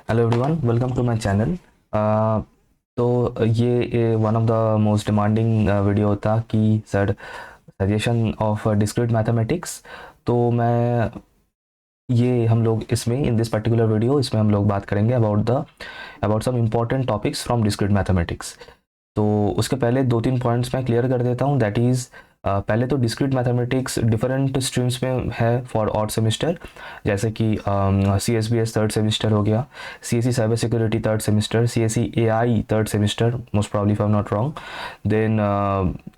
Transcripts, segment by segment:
Hello everyone, welcome to my channel. तो ये one of the most demanding video होता कि sir suggestion of discrete mathematics. तो मैं ये हम लोग इसमें इन दिस पर्टिकुलर वीडियो इसमें हम लोग बात करेंगे about some important topics from discrete mathematics. तो उसके पहले दो तीन पॉइंट्स मैं क्लियर कर देता हूँ। दैट इज़ पहले तो डिस्क्रीट मैथमेटिक्स डिफरेंट स्ट्रीम्स में है फॉर ऑड सेमिस्टर, जैसे कि C S B S third semester हो गया, C S C cyber security third semester, C S C A I third semester most probably if I am not wrong, then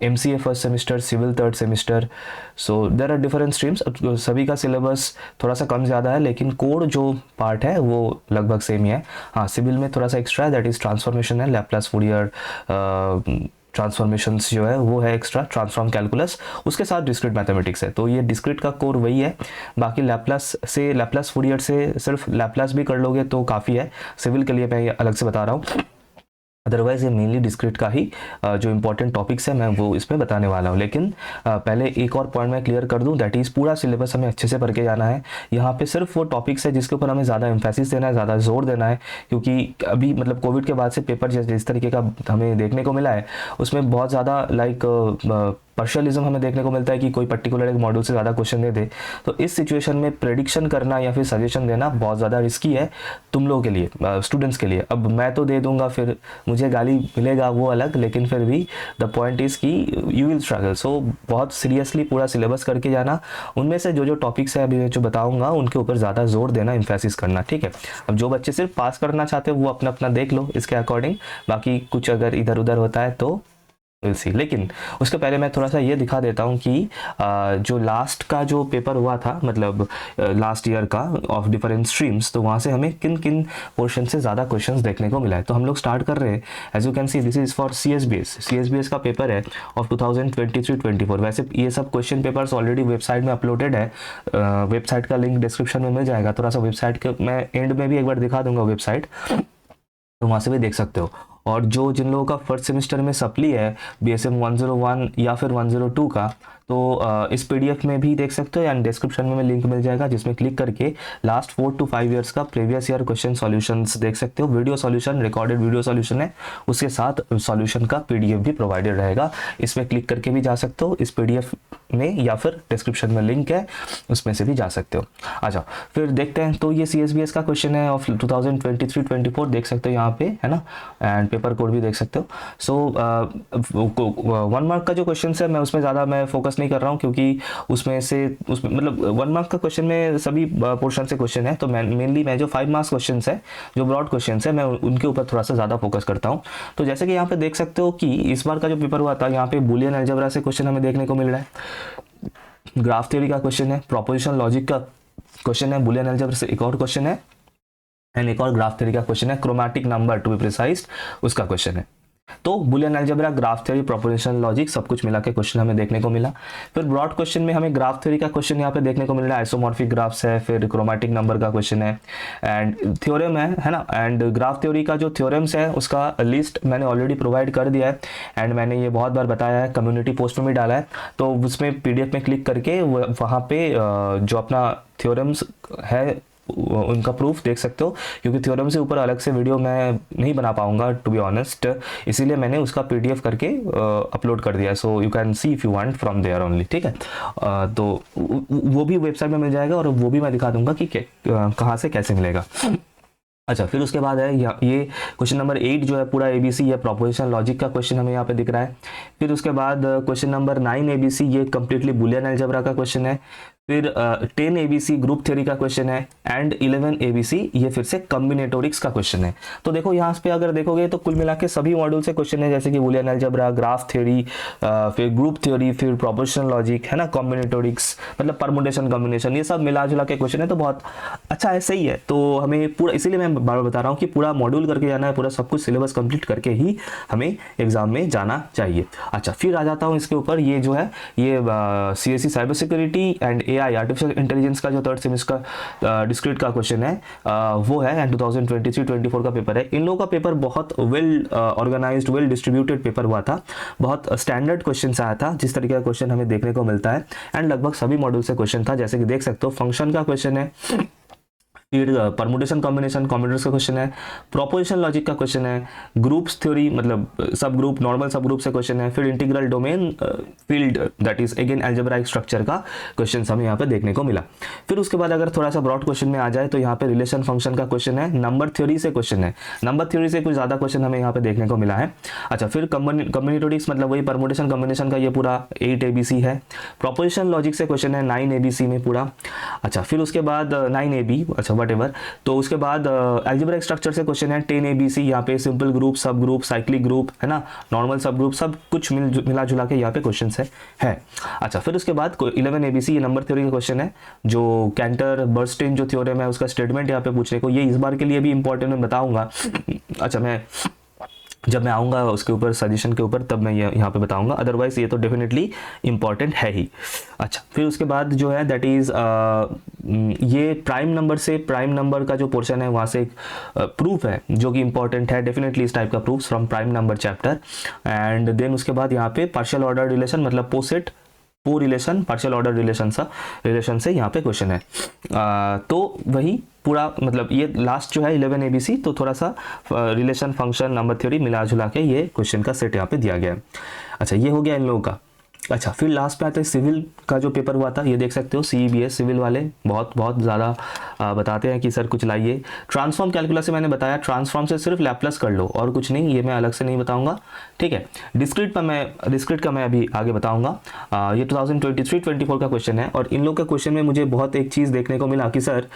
M C A first semester, civil third semester. So there are different streams. अब सभी का syllabus थोड़ा सा कम ज़्यादा है, लेकिन code जो part है वो लगभग सेम ही है। हाँ, सिविल में थोड़ा सा एक्स्ट्रा है, दैट इज़ ट्रांसफॉर्मेशन है, लैप्लास फूरियर ट्रांसफॉर्मेशंस जो है वो है एक्स्ट्रा, ट्रांसफॉर्म कैलकुलस, उसके साथ डिस्क्रीट मैथमेटिक्स है। तो ये डिस्क्रीट का कोर वही है। बाकी लैप्लास फूरियर से सिर्फ लैप्लास भी कर लोगे तो काफ़ी है। सिविल के लिए मैं ये अलग से बता रहा हूँ, अदरवाइज ये मेनली डिस्क्रीट का ही जो इंपॉर्टेंट टॉपिक्स है मैं वो इसमें बताने वाला हूँ। लेकिन पहले एक और पॉइंट मैं क्लियर कर दूँ, दैट इज़ पूरा सिलेबस हमें अच्छे से पढ़ के जाना है। यहाँ पे सिर्फ वो टॉपिक्स है जिसके ऊपर हमें ज़्यादा एम्फेसिस देना है, ज़्यादा जोर देना है, क्योंकि अभी मतलब कोविड के बाद से पेपर जिस तरीके का हमें देखने को मिला है उसमें बहुत ज़्यादा पार्शियलिज्म हमें देखने को मिलता है कि कोई पर्टिकुलर एक मॉड्यूल से ज़्यादा क्वेश्चन दे दे। तो इस सिचुएशन में प्रेडिक्शन करना या फिर सजेशन देना बहुत ज़्यादा रिस्की है तुम लोगों के लिए, स्टूडेंट्स के लिए। अब मैं तो दे दूंगा, फिर मुझे गाली मिलेगा वो अलग, लेकिन फिर भी द पॉइंट इज़ कि यू विल स्ट्रगल। सो बहुत सीरियसली पूरा सिलेबस करके जाना, उनमें से जो जो टॉपिक्स है अभी मैं जो बताऊँगा उनके ऊपर ज़्यादा जोर देना, इम्फेसिस करना, ठीक है। अब जो बच्चे सिर्फ पास करना चाहते हैं वो अपना अपना देख लो इसके अकॉर्डिंग, बाकी कुछ अगर इधर उधर होता है तो विल सी। लेकिन उसके पहले मैं थोड़ा सा ये दिखा देता हूँ कि जो लास्ट का जो पेपर हुआ था, मतलब लास्ट ईयर का ऑफ डिफरेंट स्ट्रीम्स, तो वहाँ से हमें किन किन पोर्शन से ज़्यादा क्वेश्चंस देखने को मिला है। तो हम लोग स्टार्ट कर रहे हैं। As you can see this is for C S B S का पेपर है ऑफ 2023-24। वैसे ये सब क्वेश्चन पेपर्स ऑलरेडी वेबसाइट में अपलोडेड है, वेबसाइट का लिंक डिस्क्रिप्शन में मिल जाएगा। थोड़ा सा वेबसाइट के मैं एंड में भी एक बार दिखा दूंगा वेबसाइट, तो वहाँ से भी देख सकते हो। और जो जिन लोगों का फर्स्ट सेमेस्टर में सप्ली है बी एस एम 101 या फिर 102 का, तो इस पीडीएफ में भी देख सकते हो, या डिस्क्रिप्शन में लिंक मिल जाएगा जिसमें क्लिक करके लास्ट 4 to 5 ईयर्स का प्रीवियस ईयर क्वेश्चन सॉल्यूशंस देख सकते हो। Video solution, recorded video solution है, उसके साथ सॉल्यूशन का पीडीएफ भी प्रोवाइडेड रहेगा। इसमें क्लिक करके भी जा सकते हो इस पीडीएफ में, या फिर डिस्क्रिप्शन में लिंक है उसमें से भी जा सकते हो। अच्छा, फिर देखते हैं। तो ये सी एस बी एस का क्वेश्चन है ऑफ 2023-24, देख सकते हो यहाँ पे, है ना, एंड पेपर कोड भी देख सकते हो। सो 1 मार्क का जो क्वेश्चन है मैं उसमें ज़्यादा मैं फोकस नहीं कर रहा हूँ, क्योंकि उसमें मतलब 1 मार्क का क्वेश्चन में सभी पोर्शन से क्वेश्चन है। तो मैं मेनली जो 5 मार्क्स क्वेश्चन है, जो ब्रॉड क्वेश्चन है, मैं उनके ऊपर थोड़ा सा ज़्यादा फोकस करता हूँ। तो जैसे कि यहाँ पे देख सकते हो कि इस बार का जो पेपर हुआ था, यहाँ पे बूलियन अलजेब्रा से क्वेश्चन हमें देखने को मिल रहा है, ग्राफ थ्योरी का क्वेश्चन है, प्रोपोजिशन लॉजिक का क्वेश्चन है, बूलियन अलजेब्रा से एक और क्वेश्चन है, एंड एक और ग्राफ थ्योरी का क्वेश्चन है, chromatic number to be precise, उसका क्वेश्चन है। तो Boolean algebra, graph theory, proposition logic सब कुछ मिला के क्वेश्चन हमें देखने को मिला। फिर ब्रॉड क्वेश्चन में हमें ग्राफ थ्योरी का क्वेश्चन यहाँ पे देखने को मिल रहा है, आइसोमॉर्फिक ग्राफ्स है, फिर क्रोमैटिक नंबर का क्वेश्चन है, एंड थ्योरम है ना। एंड ग्राफ थ्योरी का जो थ्योरम्स है उसका लिस्ट मैंने ऑलरेडी प्रोवाइड कर दिया है, एंड मैंने ये बहुत बार बताया है, कम्युनिटी पोस्ट में भी डाला है। तो उसमें पीडीएफ में क्लिक करके वहाँ पे जो अपना थ्योरम्स है उनका प्रूफ देख सकते हो, क्योंकि थ्योरम से ऊपर अलग से वीडियो मैं नहीं बना पाऊंगा टू बी ऑनेस्ट, इसीलिए मैंने उसका पीडीएफ करके अपलोड कर दिया। So you can see if you want from there only, ठीक है। तो वो भी वेबसाइट में मिल जाएगा, और वो भी मैं दिखा दूंगा कि कहाँ से कैसे मिलेगा। अच्छा, फिर उसके बाद है ये क्वेश्चन नंबर 8 जो है पूरा एबीसी, ये प्रोपोजिशन लॉजिक का क्वेश्चन हमें यहाँ पे दिख रहा है। फिर उसके बाद क्वेश्चन नंबर 9 एबीसी, ये कंप्लीटली बुलियन अलजेब्रा का क्वेश्चन है। फिर 10 एबीसी ग्रुप थ्योरी का क्वेश्चन है, एंड 11 एबीसी ये फिर से कॉम्बिनेटोरिक्स का क्वेश्चन है। तो देखो यहाँ पे अगर देखोगे तो कुल मिला के सभी मॉड्यूल से क्वेश्चन है, जैसे कि बुलियन अलजेब्रा, ग्राफ थ्योरी, फिर ग्रुप थ्योरी, फिर प्रोपोजिशन लॉजिक, है ना, कॉम्बिनेटोरिक्स मतलब परमुटेशन कॉम्बिनेशन, ये सब मिला जुला के क्वेश्चन है। तो बहुत अच्छा है, सही है। तो हमें पूरा, इसीलिए मैं बार बार बता रहा हूँ कि पूरा मॉड्यूल करके जाना है, पूरा सब कुछ सिलेबस कंप्लीट करके ही हमें एग्जाम में जाना चाहिए। अच्छा, फिर आ जाता हूँ इसके ऊपर, ये जो है ये C S C cyber security and AI artificial intelligence का जो थर्ड सेमेस्टर का डिस्क्रीट का क्वेश्चन है, वो है, एंड 2023-24 का पेपर है। इन लोगों का पेपर बहुत well organized, well distributed paper हुआ था, बहुत स्टैंडर्ड क्वेश्चन आया था, जिस तरीके का क्वेश्चन हमें देखने को मिलता है, एंड लगभग सभी मॉड्यूल से क्वेश्चन था। जैसे कि देख सकते हो फंक्शन का क्वेश्चन है, फिर परमुटेशन कॉम्बिनेशन कॉम्बिनेटर्स का क्वेश्चन है, प्रोपोजिशन लॉजिक का क्वेश्चन है, ग्रुप्स थ्योरी मतलब सब ग्रुप नॉर्मल सब ग्रुप से क्वेश्चन है, फिर integral domain field that is again algebraic structure का क्वेश्चन हमें यहाँ पे देखने को मिला। फिर उसके बाद अगर थोड़ा सा ब्रॉड क्वेश्चन में आ जाए तो यहाँ पे रिलेशन फंक्शन का क्वेश्चन है, नंबर थ्योरी से क्वेश्चन है, नंबर थ्योरी से कुछ ज़्यादा क्वेश्चन हमें यहाँ पे देखने को मिला है। अच्छा, फिर कम्युनिटोरिक्स मतलब वही परमुटेशन कॉम्बिनेशन का ये पूरा 8 ABC है, प्रोपोजिशन लॉजिक से क्वेश्चन है 9 ABC में पूरा। अच्छा, फिर उसके बाद 9 AB, अच्छा वट एवर, तो उसके बाद अलजेब्रिक स्ट्रक्चर से क्वेश्चन है 10 ABC, यहाँ पे सिंपल ग्रुप, सब ग्रुप, साइक्लिक ग्रुप है ना, नॉर्मल सब ग्रुप, सब कुछ मिला जुला के यहाँ पे क्वेश्चन है। अच्छा, फिर उसके बाद 11 ABC ये नंबर थ्योरी का क्वेश्चन है, जो कैंटर बर्नस्टीन जो थ्योरम है उसका स्टेटमेंट यहाँ पे पूछने को, ये इस बार के लिए भी इंपॉर्टेंट मैं बताऊंगा। अच्छा, मैं जब मैं आऊँगा उसके ऊपर सजेशन के ऊपर तब मैं ये यहाँ पे बताऊंगा, अदरवाइज ये तो डेफिनेटली इंपॉर्टेंट है ही। अच्छा, फिर उसके बाद जो है दैट इज़ ये प्राइम नंबर से, प्राइम नंबर का जो पोर्शन है वहाँ से एक प्रूफ है जो कि इंपॉर्टेंट है डेफिनेटली, इस टाइप का proof from prime number chapter. And then उसके बाद यहाँ पे पार्शियल ऑर्डर रिलेशन मतलब पोसेट पो रिलेशन, पार्शियल ऑर्डर रिलेशन से यहाँ पे क्वेश्चन है। तो वही पूरा मतलब ये लास्ट जो है 11 ABC, तो थोड़ा सा रिलेशन फंक्शन नंबर थ्योरी मिला जुला के ये क्वेश्चन का सेट यहाँ पे दिया गया है। अच्छा, ये हो गया इन लोगों का। अच्छा, फिर लास्ट पे आता है सिविल का जो पेपर हुआ था, ये देख सकते हो CEBS सिविल वाले बहुत ज़्यादा बताते हैं कि सर कुछ लाइए। ट्रांसफॉर्म कैलकुलस से मैंने बताया, ट्रांसफॉर्म से सिर्फ लैप्लास कर लो और कुछ नहीं, ये मैं अलग से नहीं बताऊंगा, ठीक है। डिस्क्रीट का मैं अभी आगे बताऊंगा। ये 2023-24 का क्वेश्चन है, और इन लोग का क्वेश्चन में मुझे बहुत एक चीज़ देखने को मिला कि सर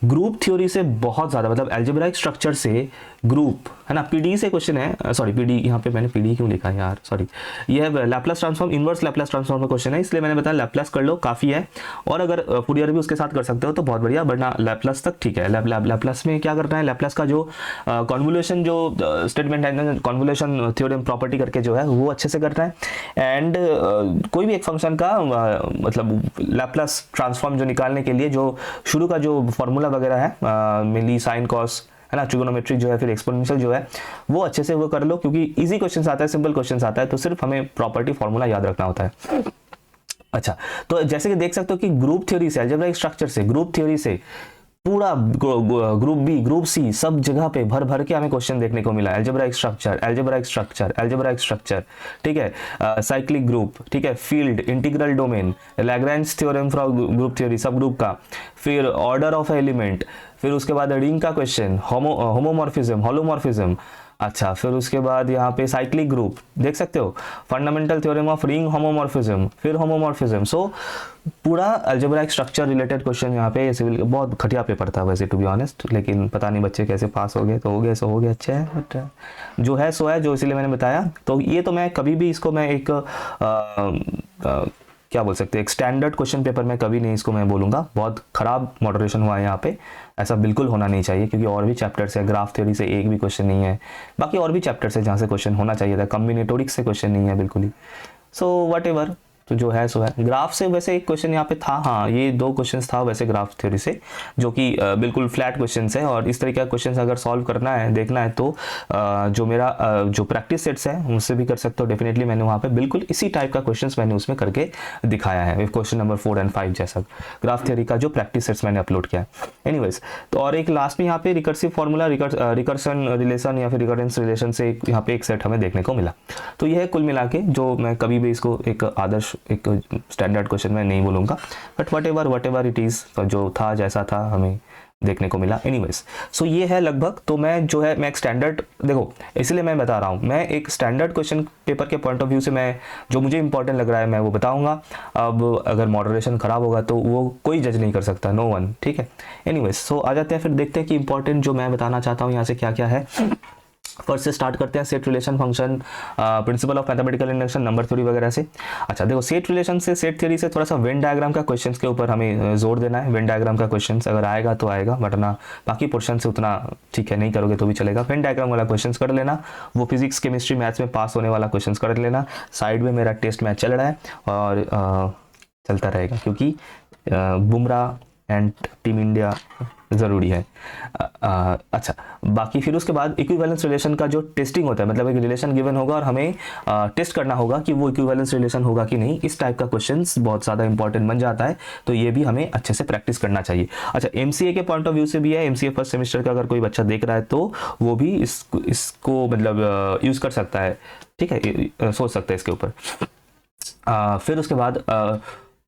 ग्रुप थ्योरी से बहुत ज़्यादा मतलब अलजेब्राइक स्ट्रक्चर से ग्रुप है ना, PD से क्वेश्चन है, सॉरी PD यहाँ पे मैंने PD क्यों लिखा है यार, सॉरी, ये है Laplace transform, inverse Laplace transform का क्वेश्चन है, इसलिए मैंने बताया लैप्लास कर लो काफ़ी है, और अगर फूरियर भी उसके साथ कर सकते हो तो बहुत बढ़िया, वरना लैप्लास तक ठीक है। लैप्लास में क्या करना है, लैप्लास का जो कॉन्वोल्यूशन जो स्टेटमेंट है, कॉन्वोल्यूशन थ्योरम प्रॉपर्टी करके जो है वो अच्छे से करना है। एंड कोई भी एक फंक्शन का मतलब लैप्लास ट्रांसफॉर्म जो निकालने के लिए जो शुरू का जो फॉर्मूला वगैरह है, मेनली साइन कॉस है ना, ट्रिगोनोमेट्रिक जो है, फिर एक्सपोनेंशियल जो है, वो अच्छे से वो कर लो, क्योंकि इजी क्वेश्चन आता है, सिंपल क्वेश्चन आता है, तो सिर्फ हमें प्रॉपर्टी फॉर्मूला याद रखना होता है। अच्छा, तो जैसे कि देख सकते हो कि ग्रुप थ्योरी से, अलजेब्रिक स्ट्रक्चर से, ग्रुप थ्योरी से पूरा ग्रुप बी, ग्रुप सी, सब जगह पे भर भर के हमें क्वेश्चन देखने को मिला। अलजेब्रिक स्ट्रक्चर, ठीक है, साइक्लिक ग्रुप, ठीक है, field, integral domain, Lagrange theorem for group theory सब ग्रुप का, फिर ऑर्डर ऑफ एलिमेंट, फिर उसके बाद रिंग का क्वेश्चन, होमोमॉर्फिज्म। अच्छा, फिर उसके बाद यहाँ पे साइक्लिक ग्रुप देख सकते हो, fundamental theorem of ring homomorphism, फिर होमोमॉर्फिज्म। सो पूरा अलजेब्रिक स्ट्रक्चर रिलेटेड क्वेश्चन यहाँ पे सिविल का बहुत घटिया पेपर था वैसे टू बी ऑनेस्ट, लेकिन पता नहीं बच्चे कैसे पास हो गए, तो हो गए सो हो गया, अच्छा है, बट जो है सो है, जो इसीलिए मैंने बताया। तो ये तो मैं कभी भी इसको मैं एक क्या बोल सकते हैं, एक स्टैंडर्ड क्वेश्चन पेपर में कभी नहीं इसको मैं बोलूँगा, बहुत ख़राब मॉडरेशन हुआ है यहाँ पे, ऐसा बिल्कुल होना नहीं चाहिए, क्योंकि और भी चैप्टर्स है, ग्राफ थ्योरी से एक भी क्वेश्चन नहीं है, बाकी और भी चैप्टर्स है जहाँ से क्वेश्चन होना चाहिए था, कॉम्बिनेटोरिक्स से क्वेश्चन नहीं है बिल्कुल ही। सो वट एवर, तो जो है सो है। ग्राफ से वैसे एक क्वेश्चन यहाँ पे था, हाँ ये 2 क्वेश्चंस था वैसे ग्राफ थ्योरी से, जो कि बिल्कुल फ्लैट क्वेश्चंस है, और इस तरीके का क्वेश्चंस अगर सॉल्व करना है, देखना है, तो जो मेरा जो प्रैक्टिस सेट्स है उनसे भी कर सकते हो डेफिनेटली। मैंने वहाँ पे बिल्कुल इसी टाइप का क्वेश्चंस मैंने उसमें करके दिखाया है, क्वेश्चन नंबर 4 और 5 जैसा ग्राफ थ्योरी का जो प्रैक्टिस सेट्स मैंने अपलोड किया है। एनीवेज, तो और एक लास्ट में यहाँ पे रिकर्सिव फॉर्मूला, रिकर्सन रिलेशन या फिर रिकरेंस रिलेशन से यहाँ पे एक सेट हमें देखने को मिला। तो यह है कुल मिला के, जो मैं कभी भी इसको एक आदर्श एक स्टैंडर्ड क्वेश्चन में नहीं बोलूँगा, but what ever it is, जो था जैसा था हमें देखने को मिला। एनीवेज, सो ये है लगभग, तो मैं जो है मैं एक स्टैंडर्ड, देखो इसलिए मैं बता रहा हूँ, मैं एक स्टैंडर्ड क्वेश्चन पेपर के पॉइंट ऑफ व्यू से मैं जो मुझे इंपॉर्टेंट लग रहा है मैं वो बताऊँगा। अब अगर मॉडरेशन ख़राब होगा तो वो कोई जज नहीं कर सकता, नो वन, ठीक है। एनीवेज, सो आ जाते हैं, फिर देखते हैं कि इंपॉर्टेंट जो मैं बताना चाहता हूँ यहाँ से क्या क्या है। फर्स्ट से स्टार्ट करते हैं, set relation function, principle of mathematical induction, number theory वगैरह से। अच्छा देखो, सेट रिलेशन से, सेट थ्योरी से थोड़ा सा वेन डायग्राम का क्वेश्चंस के ऊपर हमें जोर देना है। वेन डायग्राम का क्वेश्चंस अगर आएगा तो आएगा, वरना बाकी पोर्शन से उतना ठीक है, नहीं करोगे तो भी चलेगा। वेन डायग्राम वाला क्वेश्चंस कर लेना, वो फिजिक्स केमिस्ट्री मैथ्स में पास होने वाला क्वेश्चंस कर लेना। साइड में मेरा टेस्ट मैच चल रहा है और चलता रहेगा, क्योंकि बुमराह एंड टीम इंडिया ज़रूरी है। अच्छा, बाकी फिर उसके बाद इक्विवेलेंस रिलेशन का जो टेस्टिंग होता है, मतलब एक रिलेशन गिवन होगा और हमें टेस्ट करना होगा कि वो इक्विवेलेंस रिलेशन होगा कि नहीं, इस टाइप का क्वेश्चंस बहुत ज़्यादा इंपॉर्टेंट बन जाता है, तो ये भी हमें अच्छे से प्रैक्टिस करना चाहिए। अच्छा, एमसीए के पॉइंट ऑफ व्यू से भी है, एमसीए फर्स्ट सेमेस्टर का अगर कोई बच्चा देख रहा है तो वो भी इसको मतलब यूज़ कर सकता है, ठीक है, सोच सकता है इसके ऊपर। फिर उसके बाद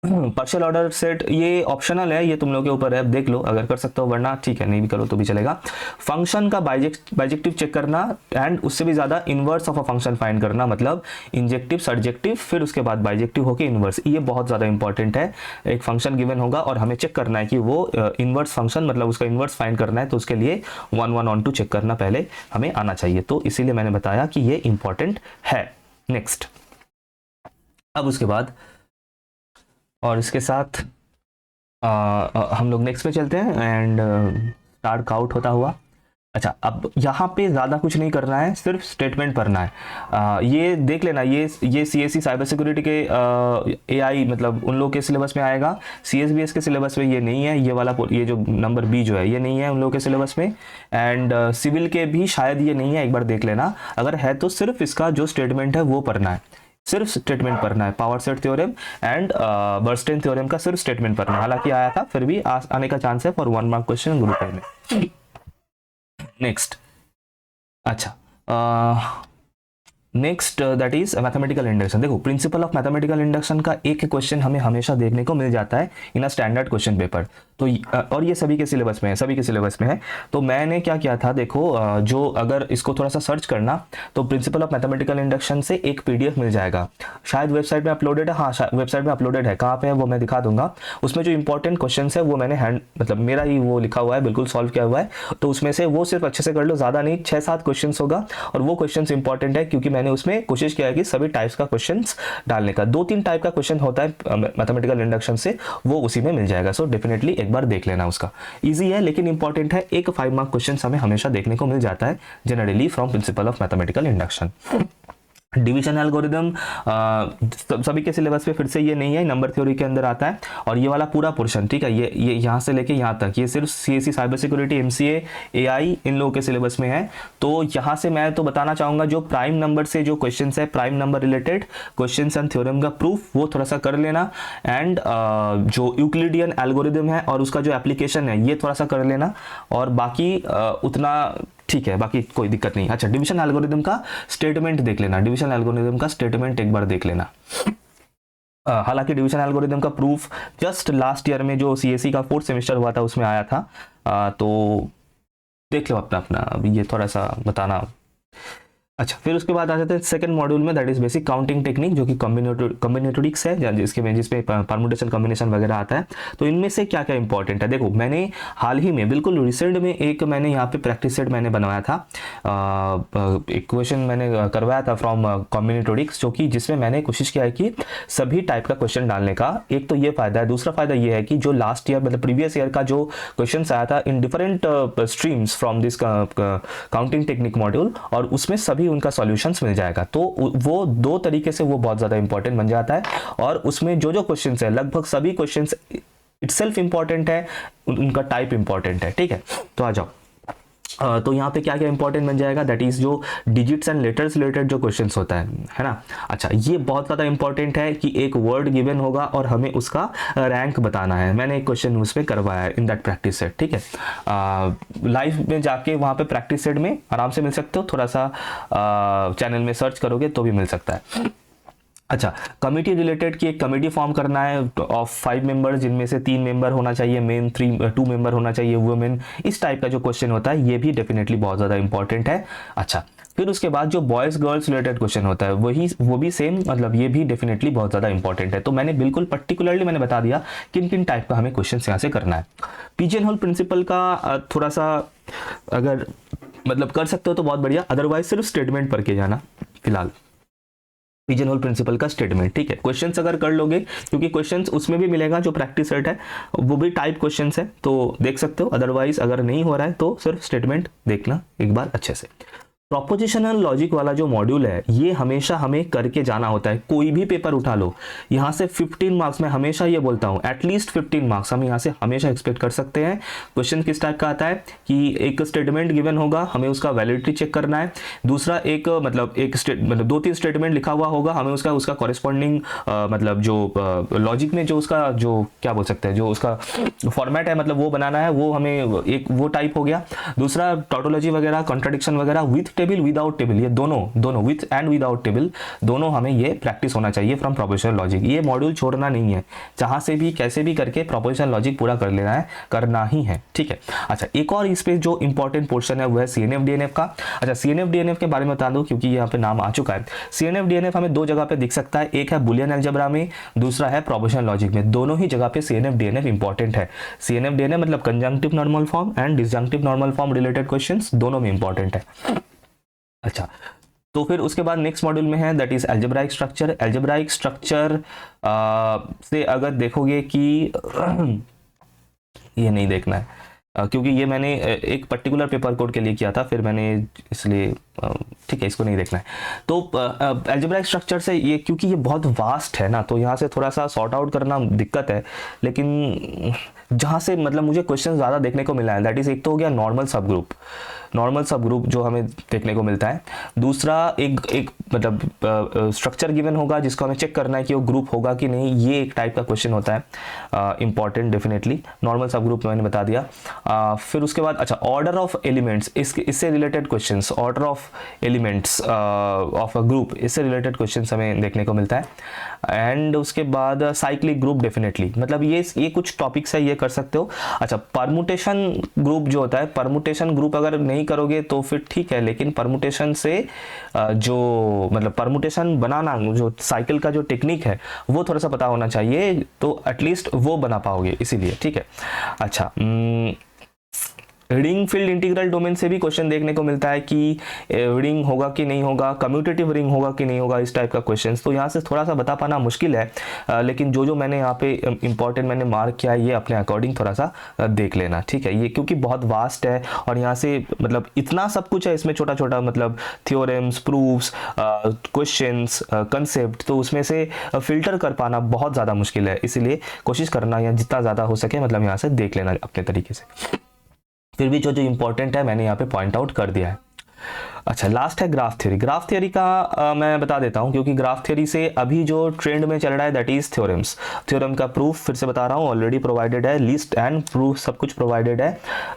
पार्शियल ऑर्डर सेट, ये ऑप्शनल है, ये तुम लोग के ऊपर है, देख लो अगर कर सकते हो, वरना ठीक है नहीं भी करो तो भी चलेगा। फंक्शन का बाइजेक्टिव चेक करना एंड उससे भी ज़्यादा inverse of a function find करना, मतलब इंजेक्टिव सर्जेक्टिव फिर उसके बाद बाइजेक्टिव होके इन्वर्स, ये बहुत ज़्यादा इंपॉर्टेंट है। एक फंक्शन गिवन होगा और हमें चेक करना है कि वो इन्वर्स फंक्शन, मतलब उसका इन्वर्स फाइंड करना है, तो उसके लिए 1 1 on 2 चेक करना पहले हमें आना चाहिए, तो इसीलिए मैंने बताया कि ये इंपॉर्टेंट है। नेक्स्ट, अब उसके बाद और इसके साथ हम लोग नेक्स्ट पे चलते हैं एंड स्टार्ट आउट होता हुआ। अच्छा, अब यहाँ पे ज़्यादा कुछ नहीं करना है, सिर्फ स्टेटमेंट पढ़ना है। ये देख लेना, ये सीएससी साइबर सिक्योरिटी के एआई मतलब उन लोग के सिलेबस में आएगा, सीएसबीएस के सिलेबस में ये नहीं है, ये वाला ये जो नंबर बी जो है ये नहीं है उन लोगों के सिलेबस में, एंड सिविल के भी शायद ये नहीं है, एक बार देख लेना, अगर है तो सिर्फ इसका जो स्टेटमेंट है वो पढ़ना है, सिर्फ स्टेटमेंट पढ़ना है। Power set theorem and Bernstein theorem का सिर्फ स्टेटमेंट पढ़ना है, हालांकि आया था फिर भी आने का चांस है for 1 mark question group A में। नेक्स्ट, अच्छा, next that is mathematical induction. देखो, प्रिंसिपल ऑफ मैथमेटिकल इंडक्शन का एक क्वेश्चन हमें हमेशा देखने को मिल जाता है इन अ स्टैंडर्ड क्वेश्चन पेपर, तो और ये सभी के सिलेबस में है, सभी के सिलेबस में है। तो मैंने क्या किया था, देखो जो अगर इसको थोड़ा सा सर्च करना तो प्रिंसिपल ऑफ मैथमेटिकल इंडक्शन से एक पीडीएफ मिल जाएगा, शायद वेबसाइट में अपलोडेड है, हाँ वेबसाइट में अपलोडेड है, कहाँ पे है वो मैं दिखा दूंगा। उसमें जो इंपॉर्टेंट क्वेश्चन है वो मैंने मतलब मेरा ही वो लिखा हुआ है, बिल्कुल सॉल्व किया हुआ है, तो उसमें से वो सिर्फ अच्छे से कर लो, ज़्यादा नहीं, 6-7 क्वेश्चन होगा, और वो क्वेश्चन इंपॉर्टेंट है क्योंकि मैंने उसमें कोशिश किया है कि सभी टाइप्स का क्वेश्चंस डालने का, 2-3 टाइप का क्वेश्चन होता है मैथमेटिकल इंडक्शन से, वो उसी में मिल जाएगा। सो डेफिनेटली एक बार देख लेना, उसका इजी है लेकिन इंपॉर्टेंट है। एक 5 मार्क क्वेश्चन हमें हमेशा देखने को मिल जाता है generally from principle of mathematical induction. Division algorithm सभी के सिलेबस पे फिर से ये नहीं है, नंबर थ्योरी के अंदर आता है, और ये वाला पूरा पोर्शन, ठीक है, ये यहाँ से लेके यहाँ तक ये सिर्फ CSC cyber security, MCA, AI इन लोगों के सिलेबस में है। तो यहाँ से मैं तो बताना चाहूँगा जो प्राइम नंबर से जो क्वेश्चन है, prime number related question and theorem का प्रूफ वो थोड़ा सा कर लेना, एंड जो यूक्लिडियन एल्गोरिदम है और उसका जो एप्लीकेशन है ये थोड़ा सा कर लेना, और बाकी उतना ठीक है, बाकी कोई दिक्कत नहीं। अच्छा, डिवीजन एल्गोरिदम का स्टेटमेंट देख लेना, डिवीजन एल्गोरिदम का स्टेटमेंट एक बार देख लेना। हालांकि डिवीजन एल्गोरिदम का प्रूफ जस्ट लास्ट ईयर में जो सीएससी का 4th सेमेस्टर हुआ था उसमें आया था, तो देख लो अपना अपना, ये थोड़ा सा बताना। अच्छा, फिर उसके बाद आ जाते हैं सेकंड मॉड्यूल में, that is basic counting technique, जो कि कॉम्बिनेटोरिक्स है, जिसमें परमुटेशन कॉम्बिनेशन वगैरह आता है। तो इनमें से क्या क्या इंपॉर्टेंट है, देखो मैंने हाल ही में बिल्कुल रिसेंट में एक मैंने यहाँ पे प्रैक्टिस सेट मैंने बनवाया था, एक क्वेश्चन मैंने करवाया था फ्रॉम कॉम्बिनेटोरिक्स, जो कि जिसमें मैंने कोशिश किया है कि सभी टाइप का क्वेश्चन डालने का। एक तो ये फायदा है, दूसरा फायदा ये है कि जो लास्ट ईयर मतलब प्रीवियस ईयर का जो क्वेश्चन आया था in different streams from this counting technique module, और उसमें सभी उनका सॉल्यूशंस मिल जाएगा, तो वो 2 तरीके से वो बहुत ज्यादा इंपॉर्टेंट बन जाता है, और उसमें जो जो क्वेश्चंस है लगभग सभी क्वेश्चंस इटसेल्फ इंपॉर्टेंट है, उनका टाइप इंपॉर्टेंट है, ठीक है। तो आ जाओ, तो यहाँ पे क्या क्या इंपॉर्टेंट बन जाएगा, दैट इज जो डिजिट्स एंड लेटर्स रिलेटेड जो क्वेश्चंस होता है ना। अच्छा, ये बहुत ज़्यादा इंपॉर्टेंट है कि एक वर्ड गिवन होगा और हमें उसका रैंक बताना है। मैंने एक क्वेश्चन उसमें करवाया है इन दैट प्रैक्टिस सेट, ठीक है। लाइव में जाके वहाँ पे प्रैक्टिस सेट में आराम से मिल सकते हो, थोड़ा सा चैनल में सर्च करोगे तो भी मिल सकता है। अच्छा, कमिटी रिलेटेड की एक कमिटी फॉर्म करना है ऑफ 5 मेंबर्स, जिनमें से 3 मेंबर होना चाहिए मेन, 2 मेंबर होना चाहिए वुमेन, इस टाइप का जो क्वेश्चन होता है ये भी डेफिनेटली बहुत ज़्यादा इंपॉर्टेंट है। अच्छा, फिर उसके बाद जो बॉयज़ गर्ल्स रिलेटेड क्वेश्चन होता है वो भी सेम, मतलब ये भी डेफिनेटली बहुत ज़्यादा इंपॉर्टेंट है। तो मैंने बिल्कुल पर्टिकुलरली मैंने बता दिया किन किन टाइप का हमें क्वेश्चन यहाँ से करना है। पिजन होल प्रिंसिपल का थोड़ा सा अगर मतलब कर सकते हो तो बहुत बढ़िया, अदरवाइज सिर्फ स्टेटमेंट पढ़ के जाना फिलहाल, पिजन होल प्रिंसिपल का स्टेटमेंट, ठीक है। क्वेश्चंस अगर कर लोगे, क्योंकि क्वेश्चंस उसमें भी मिलेगा जो प्रैक्टिस सेट है वो भी टाइप क्वेश्चंस है, तो देख सकते हो, अदरवाइज अगर नहीं हो रहा है तो सिर्फ स्टेटमेंट देखना एक बार अच्छे से। प्रोपोजिशनल लॉजिक वाला जो मॉड्यूल है ये हमेशा हमें करके जाना होता है। कोई भी पेपर उठा लो, यहाँ से 15 मार्क्स, मैं हमेशा ये बोलता हूँ एटलीस्ट 15 मार्क्स हम यहाँ से हमेशा एक्सपेक्ट कर सकते हैं। क्वेश्चन किस टाइप का आता है कि एक स्टेटमेंट गिवन होगा, हमें उसका वैलिडिटी चेक करना है। दूसरा एक मतलब 2-3 स्टेटमेंट लिखा हुआ होगा, हमें उसका कॉरेस्पॉन्डिंग मतलब जो लॉजिक में जो उसका जो क्या बोल सकते हैं जो उसका फॉर्मेट है मतलब वो बनाना है, वो हमें एक वो टाइप हो गया। दूसरा टॉटोलॉजी वगैरह, कॉन्ट्रडिक्शन वगैरह, विथ टेबल विदाउट टेबल, ये दोनों विथ एंड विदाउट टेबल दोनों हमें ये प्रैक्टिस होना चाहिए फ्रॉम प्रोपोजिशनल लॉजिक। ये मॉड्यूल छोड़ना नहीं है, जहां से भी कैसे भी करके प्रोपोजिशनल लॉजिक पूरा कर लेना है, करना ही है, ठीक है। अच्छा, एक और इस पे जो इंपॉर्टेंट पोर्शन है वो है सीएनएफ डीएनएफ का। अच्छा, सीएनएफ डीएनएफ के बारे में बता दूं क्योंकि यहाँ पे नाम आ चुका है। सीएनएफ डीएनएफ हमें दो जगह पे दिख सकता है, एक है बुलियन अलजेब्रा में, दूसरा है प्रोपोजिशनल लॉजिक में। दोनों ही जगह पे सीएनएफ डीएनएफ इंपॉर्टेंट है। सीएनएफ डीएनएफ मतलब conjunctive normal form and disjunctive normal form related questions दोनों में इंपॉर्टेंट है। अच्छा, तो फिर उसके बाद नेक्स्ट मॉड्यूल में है that is algebraic structure. Algebraic structure से अगर देखोगे कि ये नहीं देखना है क्योंकि ये मैंने एक पर्टिकुलर पेपर कोड के लिए किया था, फिर मैंने इसलिए ठीक है इसको नहीं देखना है। तो एल्जेब्राइक स्ट्रक्चर से ये क्योंकि ये बहुत वास्ट है ना, तो यहाँ से थोड़ा सा सॉर्ट आउट करना दिक्कत है। लेकिन जहाँ से मतलब मुझे क्वेश्चन ज़्यादा देखने को मिला है दैट इज़ एक तो हो गया नॉर्मल सब ग्रुप जो हमें देखने को मिलता है। दूसरा एक मतलब स्ट्रक्चर गिवन होगा जिसको हमें चेक करना है कि वो ग्रुप होगा कि नहीं, ये एक टाइप का क्वेश्चन होता है इंपॉर्टेंट डेफिनेटली। नॉर्मल सब ग्रुप मैंने बता दिया। फिर उसके बाद अच्छा ऑर्डर ऑफ एलिमेंट्स, इससे related questions, order of elements of a group, इससे रिलेटेड क्वेश्चंस हमें देखने को मिलता है। एंड उसके बाद साइक्लिक ग्रुप डेफिनेटली, मतलब ये कुछ टॉपिक्स है, ये कर सकते हो। अच्छा, परमुटेशन ग्रुप जो होता है, परमुटेशन ग्रुप अगर नहीं करोगे तो फिर ठीक है, लेकिन परमुटेशन से जो मतलब परमुटेशन बनाना, जो साइकिल का जो टेक्निक है वो थोड़ा सा पता होना चाहिए, तो एटलीस्ट वो बना पाओगे, इसीलिए ठीक है। अच्छा, रिंग फील्ड इंटीग्रल डोमेन से भी क्वेश्चन देखने को मिलता है कि रिंग होगा कि नहीं होगा, कम्यूटेटिव रिंग होगा कि नहीं होगा, इस टाइप का क्वेश्चंस। तो यहाँ से थोड़ा सा बता पाना मुश्किल है, लेकिन जो मैंने यहाँ पे इंपॉर्टेंट मैंने मार्क किया है ये अपने अकॉर्डिंग थोड़ा सा देख लेना, ठीक है। ये क्योंकि बहुत वास्ट है और यहाँ से मतलब इतना सब कुछ है इसमें, छोटा छोटा मतलब थ्योरम्स, प्रूफ्स, क्वेश्चंस, कंसेप्ट, तो उसमें से फिल्टर कर पाना बहुत ज़्यादा मुश्किल है। इसीलिए कोशिश करना या जितना ज़्यादा हो सके मतलब यहाँ से देख लेना अपने तरीके से। फिर भी जो इंपॉर्टेंट है मैंने यहाँ पे पॉइंट आउट कर दिया है। अच्छा, लास्ट है ग्राफ थ्योरी। ग्राफ थ्योरी का मैं बता देता हूँ क्योंकि ग्राफ थ्योरी से अभी जो ट्रेंड में चल रहा है दैट इज थ्योरम्स। थ्योरम का प्रूफ फिर से बता रहा हूँ ऑलरेडी प्रोवाइडेड है, लिस्ट एंड प्रूफ सब कुछ प्रोवाइडेड है।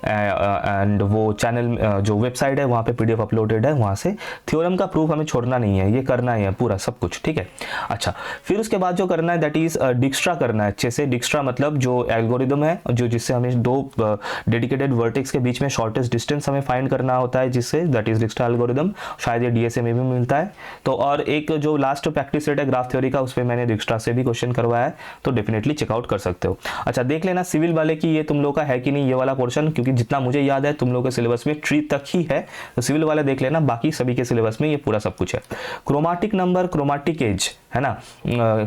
एंड वो चैनल जो वेबसाइट है वहाँ पे पीडीएफ अपलोडेड है, वहाँ से थ्योरम का प्रूफ हमें छोड़ना नहीं है, ये करना ही है पूरा सब कुछ, ठीक है। अच्छा, फिर उसके बाद जो करना है दैट इज डिक्स्ट्रा करना है अच्छे से। डिक्स्ट्रा मतलब जो एल्गोरिदम है जो जिससे हमें दो डेडिकेटेड वर्टेक्स के बीच में शॉर्टेस्ट डिस्टेंस हमें फाइंड करना होता है, जिससे दैट इज डिक्स्ट्रा एल्गोरिदम, शायद ये डीएसए में भी मिलता है। तो और एक जो लास्ट प्रैक्टिस सेट है ग्राफ थ्योरी का, उसमें मैंने डिक्स्ट्रा से भी क्वेश्चन करवाया है, तो डेफिनेटली चेकआउट कर सकते हो। अच्छा, देख लेना सिविल वाले की ये तुम लोग का है कि नहीं ये वाला पोर्शन, क्योंकि जितना मुझे याद है तुम लोग के सिलेबस में 3 तक ही है, तो सिविल वाले देख लेना, बाकी सभी के सिलेबस में ये पूरा सब कुछ है। क्रोमाटिक नंबर, क्रोमाटिक एज है ना,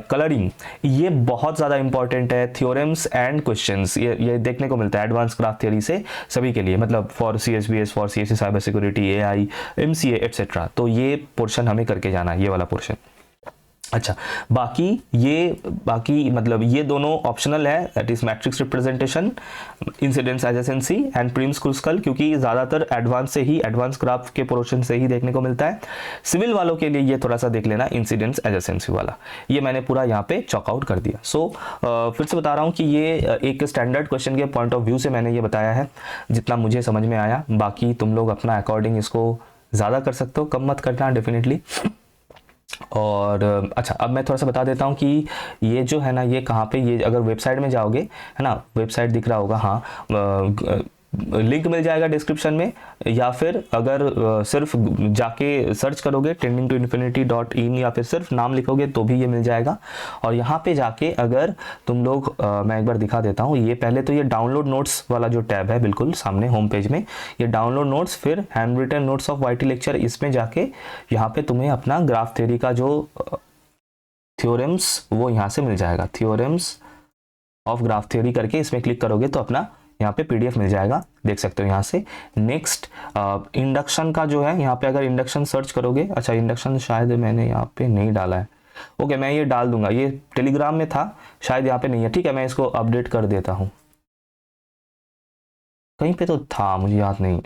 कलरिंग, ये बहुत ज़्यादा इंपॉर्टेंट है। थ्योरम्स एंड क्वेश्चंस ये देखने को मिलता है एडवांस ग्राफ थ्योरी से सभी के लिए, मतलब for CSBS, for CSC cyber security, AI, MCA etcetera. तो ये पोर्शन हमें करके जाना है, ये वाला पोर्शन। अच्छा, बाकी मतलब ये दोनों ऑप्शनल है, that is matrix representation, incidence adjacency and Prim's Kruskal, क्योंकि ज़्यादातर एडवांस ग्राफ के पोर्शन से ही देखने को मिलता है। सिविल वालों के लिए ये थोड़ा सा देख लेना इंसिडेंस एडजेसेंसी वाला, ये मैंने पूरा यहाँ पे चॉकआउट कर दिया। सो फिर से बता रहा हूँ कि ये एक स्टैंडर्ड क्वेश्चन के पॉइंट ऑफ व्यू से मैंने ये बताया है जितना मुझे समझ में आया, बाकी तुम लोग अपना अकॉर्डिंग इसको ज़्यादा कर सकते हो, कम मत करना डेफिनेटली। और अच्छा, अब मैं थोड़ा सा बता देता हूँ कि ये जो है ना, ये कहाँ पे, ये अगर वेबसाइट में जाओगे है ना, वेबसाइट दिख रहा होगा, हाँ, लिंक मिल जाएगा डिस्क्रिप्शन में, या फिर अगर सिर्फ जाके सर्च करोगे tendingtoinfinity.in या फिर सिर्फ नाम लिखोगे तो भी ये मिल जाएगा। और यहाँ पे जाके अगर तुम लोग मैं एक बार दिखा देता हूँ, ये पहले तो ये डाउनलोड नोट्स वाला जो टैब है बिल्कुल सामने होम पेज में, ये डाउनलोड नोट्स, फिर hand written notes of YT lecture, इसमें जाके यहाँ पे तुम्हें अपना ग्राफ थ्योरी का जो थ्योरम्स वो यहाँ से मिल जाएगा, थ्योरम्स ऑफ ग्राफ थ्योरी करके इसमें क्लिक करोगे तो अपना यहाँ पे PDF मिल जाएगा, देख सकते हो यहाँ से। नेक्स्ट इंडक्शन का जो है, यहाँ पे अगर इंडक्शन सर्च करोगे, अच्छा इंडक्शन शायद मैंने यहाँ पे नहीं डाला है, ओके मैं ये डाल दूंगा, ये टेलीग्राम में था शायद, यहाँ पे नहीं है, ठीक है मैं इसको अपडेट कर देता हूँ, कहीं पे तो था मुझे याद नहीं।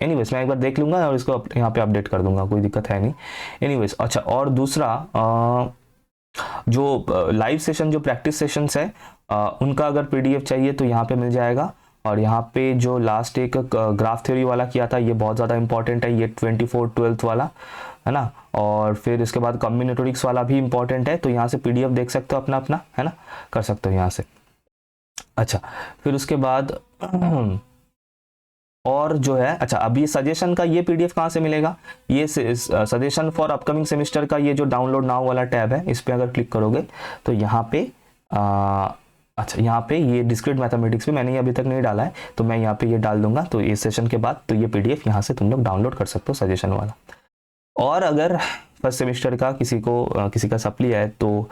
एनीवेज मैं एक बार देख लूंगा और इसको यहाँ पे अपडेट कर दूंगा, कोई दिक्कत है नहीं। एनीवेज अच्छा, और दूसरा जो लाइव सेशन, जो प्रैक्टिस सेशंस है उनका अगर PDF चाहिए तो यहाँ पे मिल जाएगा। और यहाँ पे जो लास्ट एक ग्राफ थ्योरी वाला किया था, ये बहुत ज़्यादा इंपॉर्टेंट है, ये 24/12 वाला है ना। और फिर इसके बाद कॉम्बिनेटोरिक्स वाला भी इंपॉर्टेंट है, तो यहाँ से PDF देख सकते हो अपना अपना, है ना, कर सकते हो यहाँ से। अच्छा फिर उसके बाद और जो है, अच्छा अब ये सजेशन का ये PDF कहाँ से मिलेगा, ये सजेशन फॉर अपकमिंग सेमेस्टर का ये जो डाउनलोड नाउ वाला टैब है, इस पर अगर क्लिक करोगे तो यहाँ पे अच्छा यहाँ पे ये डिस्क्रीट मैथमेटिक्स पे मैंने ये अभी तक नहीं डाला है, तो मैं यहाँ पे ये डाल दूंगा, तो इस सेशन के बाद तो ये PDF यहाँ से तुम लोग डाउनलोड कर सकते हो सजेशन वाला। और अगर फर्स्ट सेमेस्टर का किसी का सप्ली है, तो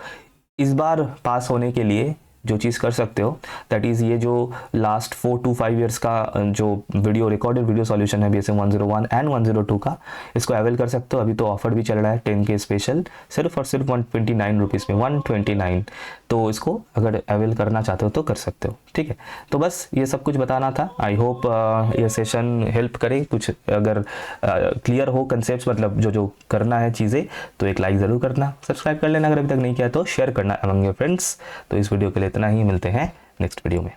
इस बार पास होने के लिए जो चीज़ कर सकते हो, दैट इज़ ये जो लास्ट 4 to 5 ईयर्स का जो रिकॉर्डेड वीडियो सॉल्यूशन है BSM 101 एंड 102 का, इसको अवेल कर सकते हो। अभी तो ऑफर भी चल रहा है 10K स्पेशल, सिर्फ और सिर्फ 129 रुपीज़ में, 129। तो इसको अगर अवेल करना चाहते हो तो कर सकते हो, ठीक है। तो बस ये सब कुछ बताना था। आई होप ये सेशन हेल्प करे, कुछ अगर क्लियर हो कंसेप्ट, मतलब जो जो करना है चीज़ें, तो एक लाइक ज़रूर करना, सब्सक्राइब कर लेना अगर अभी तक नहीं किया तो, शेयर करना अमंग योर फ्रेंड्स। तो इस वीडियो के लिए इतना ही, मिलते हैं नेक्स्ट वीडियो में।